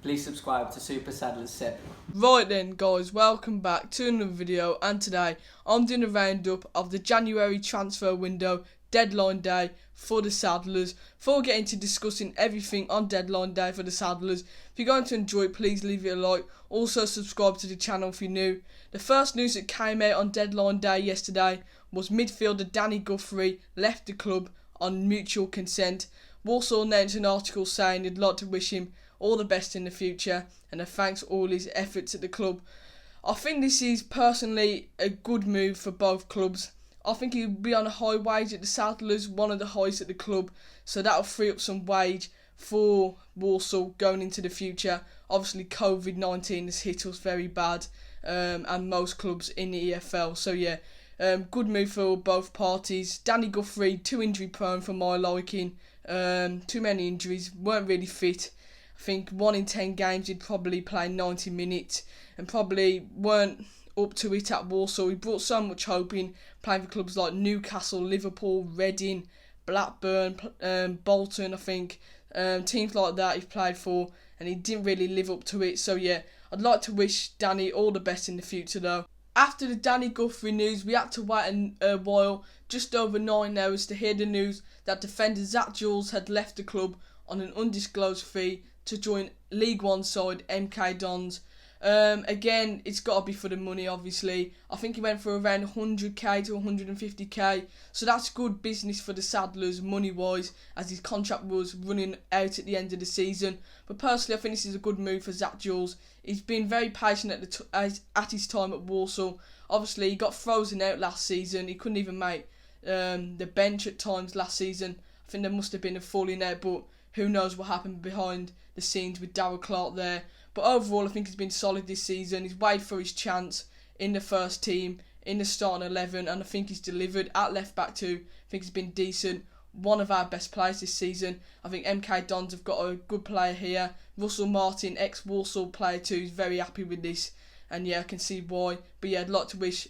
Please subscribe to Super Saddlers Set. Right then guys, welcome back to another video, and today I'm doing a roundup of the January transfer window deadline day for the Saddlers. Before we get into discussing everything on deadline day for the Saddlers, if you're going to enjoy it, please leave it a like. Also subscribe to the channel if you're new. The first news that came out on deadline day yesterday was midfielder Danny Guthrie left the club on mutual consent. Walsall announced an article saying they'd like to wish him all the best in the future and to thanks all his efforts at the club. I think this is personally a good move for both clubs. I think he'll be on a high wage at the Saddlers, one of the highest at the club, so that'll free up some wage for Walsall going into the future. Obviously COVID-19 has hit us very bad, and most clubs in the EFL, so yeah, good move for both parties. Danny Guthrie, too injury prone for my liking, too many injuries, weren't really fit. I think 1 in 10 games he'd probably play 90 minutes and probably weren't up to it at Walsall. He brought so much hope in, playing for clubs like Newcastle, Liverpool, Reading, Blackburn, Bolton, I think. Teams like that he's played for, and he didn't really live up to it. So yeah, I'd like to wish Danny all the best in the future though. After the Danny Guthrie news, we had to wait a while, just over 9 hours, to hear the news that defender Jules had left the club on an undisclosed fee to join League One side MK Dons. Again, it's got to be for the money, obviously. I think he went for around 100k to 150k, so that's good business for the Saddlers money-wise, as his contract was running out at the end of the season. But personally, I think this is a good move for Jules. He's been very patient at his time at Walsall. Obviously, he got frozen out last season. He couldn't even make the bench at times last season. I think there must have been a falling out, but who knows what happened behind the scenes with Darryl Clark there. But overall, I think he's been solid this season. He's waited for his chance in the first team, in the starting 11, and I think he's delivered at left back too. I think he's been decent. One of our best players this season. I think MK Dons have got a good player here. Russell Martin, ex-Walsall player too, is very happy with this. And yeah, I can see why. But yeah, I'd like to wish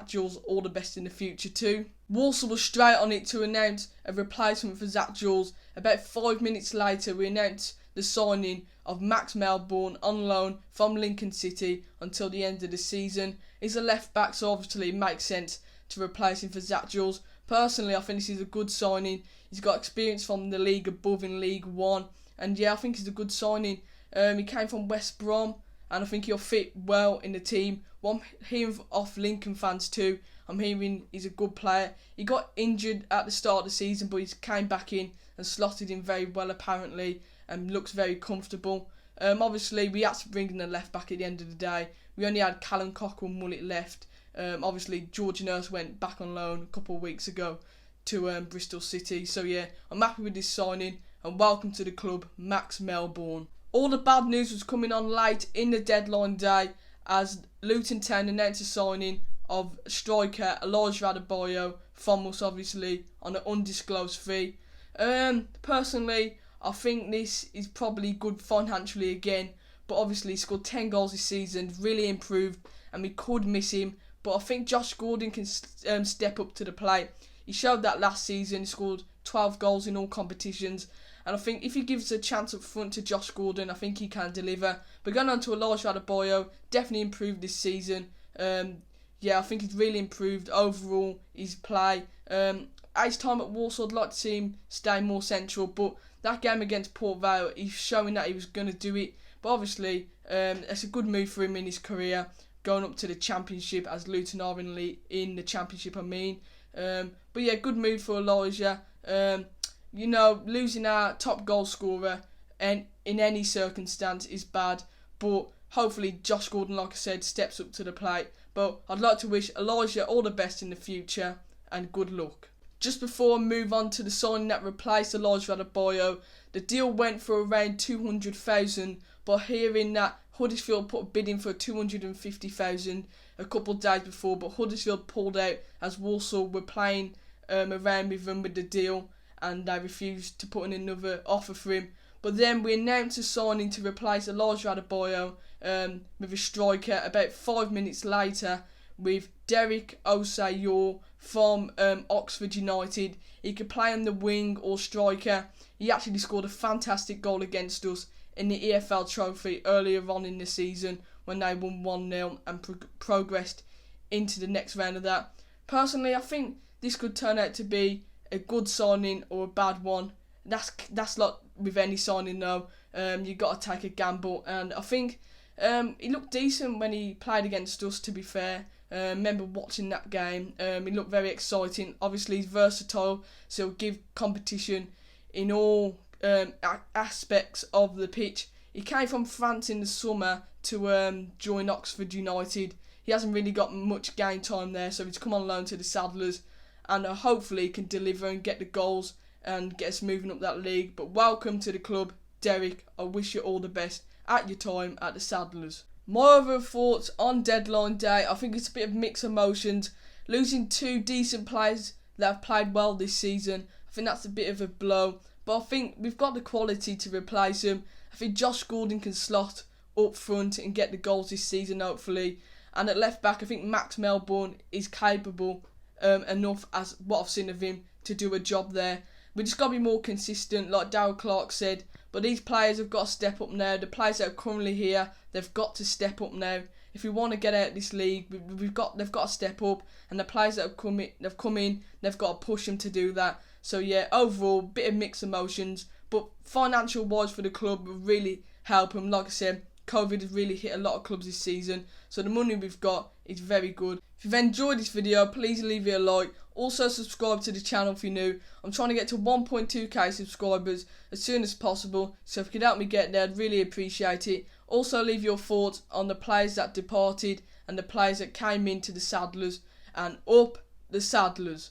Jules all the best in the future too. Walsall was straight on it to announce a replacement for Jules. About 5 minutes later, we announced the signing of Max Melbourne on loan from Lincoln City until the end of the season. He's a left back, so obviously it makes sense to replace him for Jules. Personally, I think this is a good signing. He's got experience from the league above in League One, and yeah, I think he's a good signing. He came from West Brom, and I think he'll fit well in the team. What I'm hearing off Lincoln fans too, I'm hearing he's a good player. He got injured at the start of the season, but he came back in and slotted in very well apparently, and looks very comfortable. Obviously, we had to bring in a left back at the end of the day. We only had Callum Cockrell Mullet left. Obviously, George Nurse went back on loan a couple of weeks ago to Bristol City. So yeah, I'm happy with this signing, and welcome to the club, Max Melbourne. All the bad news was coming on late in the deadline day, as Luton Town announced a signing of striker Osei Yaw from us, obviously, on an undisclosed fee. Personally, I think this is probably good financially again, but obviously he scored 10 goals this season, really improved, and we could miss him. But I think Josh Gordon can step up to the plate. He showed that last season. He scored 12 goals in all competitions, and I think if he gives a chance up front to Josh Gordon, I think he can deliver. But going on to Osei Yaw, definitely improved this season. Yeah, I think he's really improved overall his play. At his time at Walsall, I'd like to see him stay more central, but that game against Port Vale, he's showing that he was going to do it. But obviously, it's a good move for him in his career, going up to the Championship, as Luton are in the Championship, I mean. But yeah, good move for Elijah. You know, losing our top goal scorer and in any circumstance is bad, but hopefully Josh Gordon, like I said, steps up to the plate. But I'd like to wish Elijah all the best in the future, and good luck. Just before I move on to the signing that replaced Osei Yaw, the deal went for around 200,000, but hearing that Huddersfield put a bid in for 250,000 a couple of days before, but Huddersfield pulled out as Walsall were playing around with them with the deal, and they refused to put in another offer for him. But then we announced a signing to replace Osei Yaw with a striker about 5 minutes later, with Osei Yaw from Oxford United. He could play on the wing or striker. He actually scored a fantastic goal against us in the EFL Trophy earlier on in the season when they won 1-0 and progressed into the next round of that. Personally, I think this could turn out to be a good signing or a bad one. That's like with any signing though. You got to take a gamble, and I think he looked decent when he played against us, to be fair. Remember watching that game. He looked very exciting. Obviously, he's versatile, so he'll give competition in all aspects of the pitch. He came from France in the summer to join Oxford United. He hasn't really got much game time there, so he's come on loan to the Saddlers, and hopefully he can deliver and get the goals and get us moving up that league. But welcome to the club, Derek. I wish you all the best at your time at the Saddlers. My other thoughts on deadline day, I think it's a bit of mixed emotions. Losing two decent players that have played well this season, I think that's a bit of a blow. But I think we've got the quality to replace him. I think Josh Gordon can slot up front and get the goals this season, hopefully. And at left back, I think Max Melbourne is capable enough, as what I've seen of him, to do a job there. We just got to be more consistent, like Darryl Clark said. But these players have got to step up now. The players that are currently here, they've got to step up now. If we want to get out of this league, they've got to step up. And the players that have come in, they've got to push them to do that. So yeah, overall, bit of mixed emotions. But financial wise for the club will really help them. Like I said, COVID has really hit a lot of clubs this season. So the money we've got is very good. If you've enjoyed this video, please leave it a like. Also subscribe to the channel if you're new. I'm trying to get to 1.2k subscribers as soon as possible. So if you could help me get there, I'd really appreciate it. Also leave your thoughts on the players that departed and the players that came into the Saddlers. And up the Saddlers.